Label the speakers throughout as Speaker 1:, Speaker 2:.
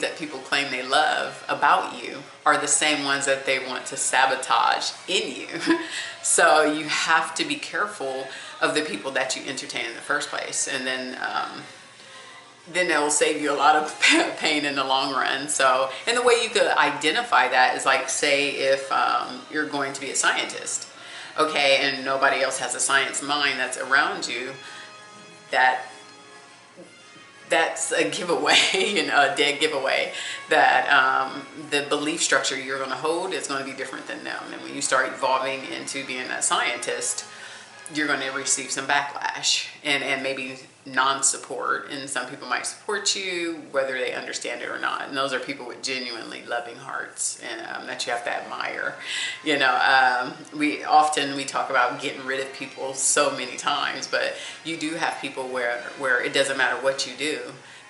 Speaker 1: that people claim they love about you are the same ones that they want to sabotage in you. So you have to be careful of the people that you entertain in the first place, and then it will save you a lot of pain in the long run. So, and the way you could identify that is like, say if you're going to be a scientist, okay, and nobody else has a science mind that's around you, that's a giveaway, a dead giveaway, that the belief structure you're going to hold is going to be different than them. And when you start evolving into being a scientist, you're going to receive some backlash and maybe non-support. And some people might support you whether they understand it or not. And those are people with genuinely loving hearts, and that you have to admire. We talk about getting rid of people so many times, but you do have people where it doesn't matter what you do.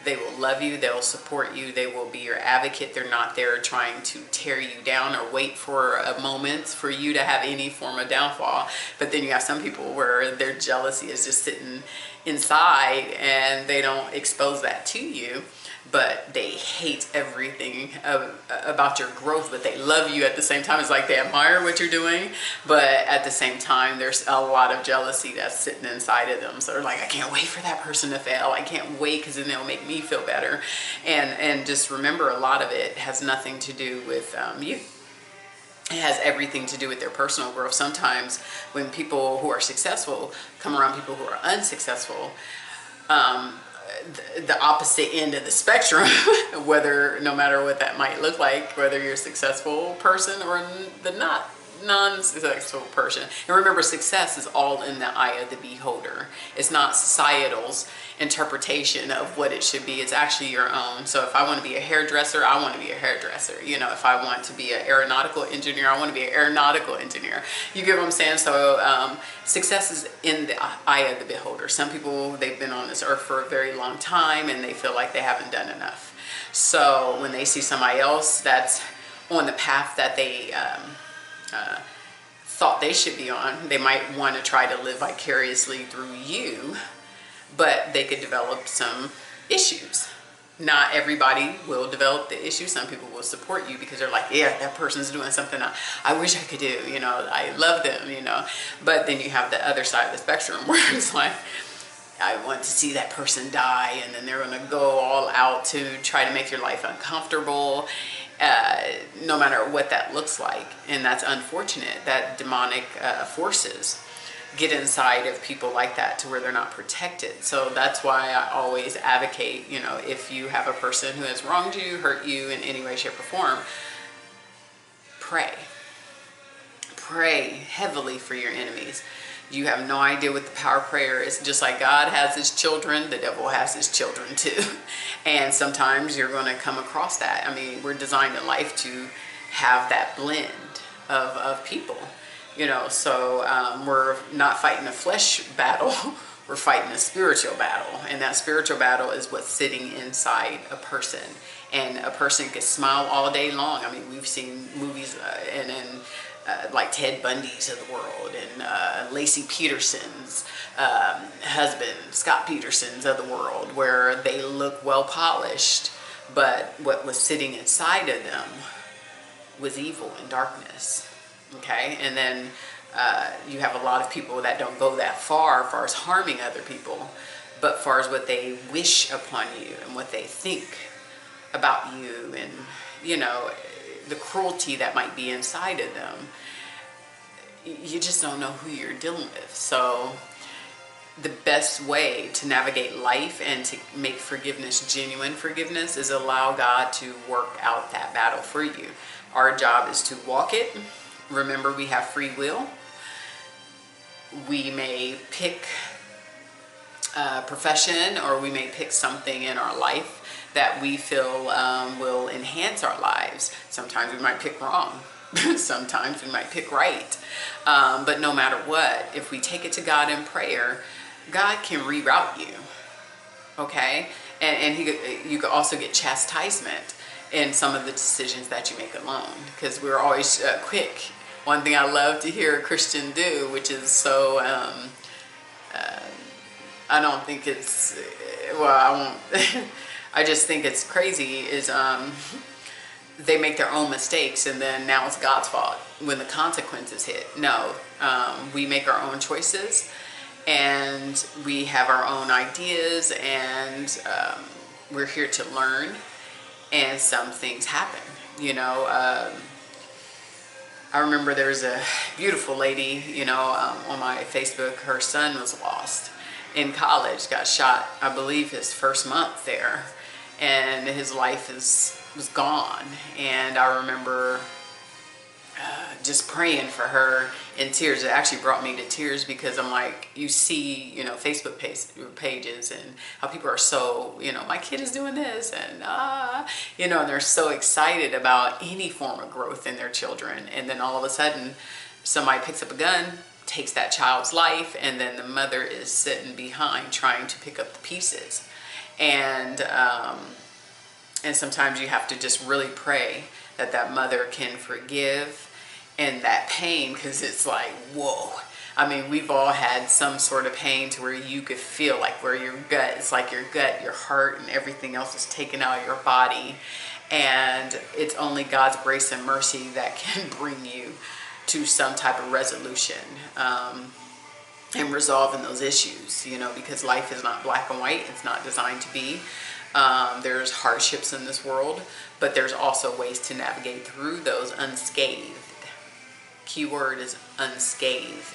Speaker 1: They will love you, they'll support you, they will be your advocate. They're not there trying to tear you down or wait for a moment for you to have any form of downfall. But then you have some people where their jealousy is just sitting inside and they don't expose that to you, but they hate everything about your growth, but they love you at the same time. It's like they admire what you're doing, but at the same time there's a lot of jealousy that's sitting inside of them. So they're like, I can't wait for that person to fail. I can't wait, because then they'll make me feel better. And just remember, a lot of it has nothing to do with you. It has everything to do with their personal growth. Sometimes when people who are successful come around people who are unsuccessful, the opposite end of the spectrum, no matter what that might look like, whether you're a successful person or the non-successful person. And remember, success is all in the eye of the beholder. It's not societal's interpretation of what it should be. It's actually your own. So if I want to be a hairdresser, I want to be a hairdresser. If I want to be an aeronautical engineer, I want to be an aeronautical engineer. You get what I'm saying? So success is in the eye of the beholder. Some people, they've been on this earth for a very long time and they feel like they haven't done enough. So when they see somebody else that's on the path that they thought they should be on, they might want to try to live vicariously through you, but they could develop some issues. Not everybody will develop the issue. Some people will support you because they're like, yeah, that person's doing something I wish I could do, I love them, But then you have the other side of the spectrum where it's like, I want to see that person die, and then they're going to go all out to try to make your life uncomfortable, no matter what that looks like. And that's unfortunate that demonic forces get inside of people like that to where they're not protected. So that's why I always advocate, if you have a person who has wronged you, hurt you in any way, shape, or form, pray. Pray heavily for your enemies. You have no idea what the power of prayer is. Just like God has his children, the devil has his children too. And sometimes you're going to come across that. I mean, we're designed in life to have that blend of people. So we're not fighting a flesh battle, we're fighting a spiritual battle. And that spiritual battle is what's sitting inside a person. And a person can smile all day long. I mean, we've seen movies like Ted Bundy's of the world, and Lacey Peterson's husband, Scott Peterson's of the world, where they look well polished, but what was sitting inside of them was evil and darkness. Okay, and then you have a lot of people that don't go that far as harming other people, but far as what they wish upon you and what they think about you, and the cruelty that might be inside of them. You just don't know who you're dealing with. So the best way to navigate life and to make forgiveness genuine forgiveness is allow God to work out that battle for you. Our job is to walk it. Remember, we have free will. We may pick a profession, or we may pick something in our life that we feel will enhance our lives. Sometimes we might pick wrong. Sometimes we might pick right. But no matter what, if we take it to God in prayer, God can reroute you. Okay? And you could also get chastisement in some of the decisions that you make alone, because we're always quick. One thing I love to hear a Christian do, which is so, I don't think it's, well, I won't, I just think it's crazy is they make their own mistakes and then now it's God's fault when the consequences hit. No, we make our own choices and we have our own ideas, and we're here to learn, and some things happen, you know. I remember there was a beautiful lady, you know, on my Facebook. Her son was lost in college, got shot, I believe his first month there, and his life was gone. And I remember just praying for her in tears. It actually brought me to tears because I'm like, you see, you know, Facebook pages and how people are so, you know, my kid is doing this, and you know, and they're so excited about any form of growth in their children. And then all of a sudden somebody picks up a gun, takes that child's life, and then the mother is sitting behind trying to pick up the pieces. And sometimes you have to just really pray that that mother can forgive and that pain, because it's like, whoa. I mean, we've all had some sort of pain to where you could feel like where your gut, it's like your gut, your heart, and everything else is taken out of your body. And it's only God's grace and mercy that can bring you to some type of resolution and resolving those issues, you know, because life is not black and white. It's not designed to be. There's hardships in this world, but there's also ways to navigate through those unscathed. Key word is unscathed.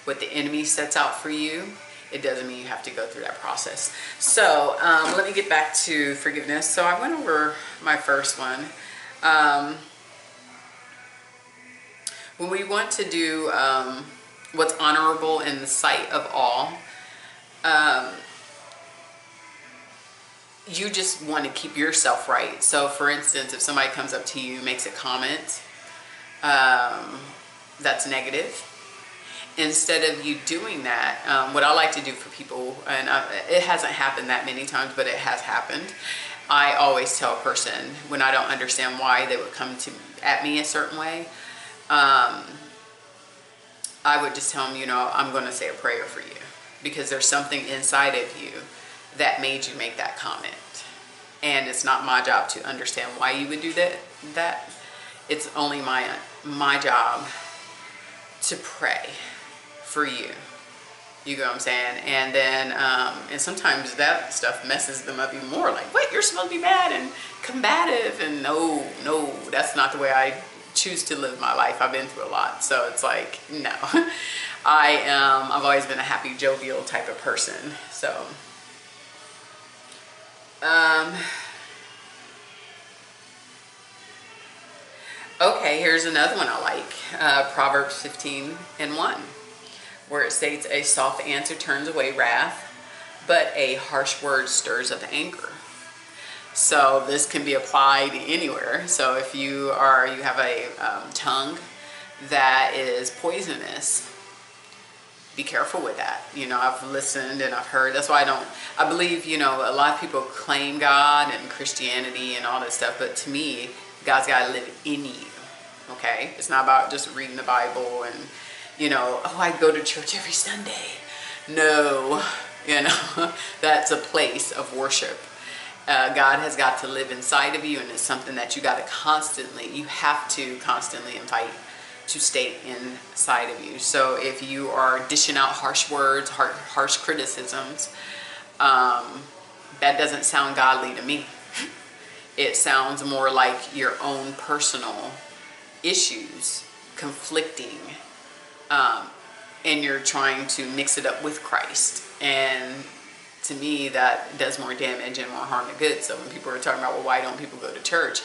Speaker 1: What the enemy sets out for you, it doesn't mean you have to go through that process. So let me get back to forgiveness. So I went over my first one. When we want to do what's honorable in the sight of all, you just want to keep yourself right. So for instance, if somebody comes up to you, makes a comment that's negative, instead of you doing that, what I like to do for people, and it hasn't happened that many times, but it has happened. I always tell a person when I don't understand why they would come at me a certain way, I would just tell them, you know, I'm going to say a prayer for you because there's something inside of you that made you make that comment. And it's not my job to understand why you would do that. It's only my job to pray for you. You know what I'm saying? And then, and sometimes that stuff messes them up even more. Like, what? You're supposed to be mad and combative. And no, that's not the way I choose to live my life. I've been through a lot. So it's like, no. I've always been a happy, jovial type of person. So, okay, here's another one I like. Proverbs 15:1, where it states, a soft answer turns away wrath, but a harsh word stirs up anger. So this can be applied anywhere. So if you have a tongue that is poisonous, be careful with that. You know, I've listened and I've heard. That's why I believe, you know, a lot of people claim God and Christianity and all that stuff, but to me, God's got to live in you. Okay? It's not about just reading the Bible and, you know, oh, I go to church every Sunday. No, you know, that's a place of worship. God has got to live inside of you, and it's something that you have to constantly invite to stay inside of you. So if you are dishing out harsh words, harsh criticisms, that doesn't sound godly to me. It sounds more like your own personal issues conflicting, and you're trying to mix it up with Christ. And to me, that does more damage and more harm than good. So when people are talking about, well, why don't people go to church?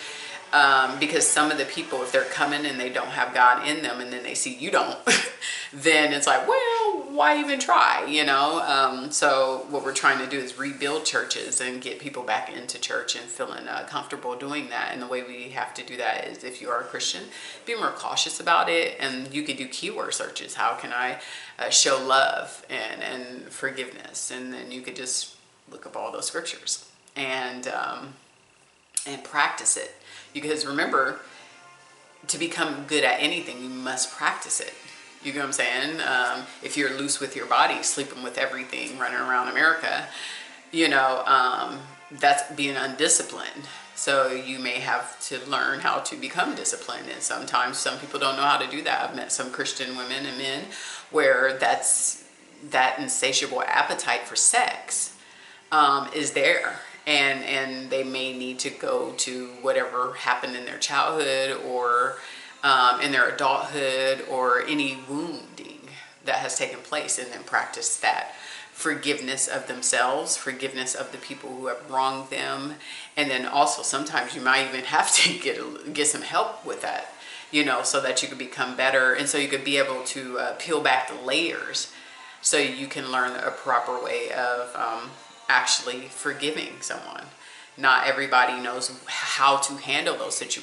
Speaker 1: Because some of the people, if they're coming and they don't have God in them, and then they see you don't, then it's like, well, why even try, you know? So what we're trying to do is rebuild churches and get people back into church and feeling comfortable doing that. And the way we have to do that is, if you are a Christian, be more cautious about it. And you could do keyword searches. How can I show love and forgiveness? And then you could just look up all those scriptures and practice it. Because remember, to become good at anything, you must practice it. You know what I'm saying? If you're loose with your body, sleeping with everything, running around America, you know, that's being undisciplined. So you may have to learn how to become disciplined. And sometimes some people don't know how to do that. I've met some Christian women and men where that insatiable appetite for sex is there. And they may need to go to whatever happened in their childhood or in their adulthood or any wounding that has taken place, and then practice that forgiveness of themselves, forgiveness of the people who have wronged them. And then also sometimes you might even have to get some help with that, so that you could become better. And so you could be able to peel back the layers so you can learn a proper way of actually forgiving someone. Not everybody knows how to handle those situations.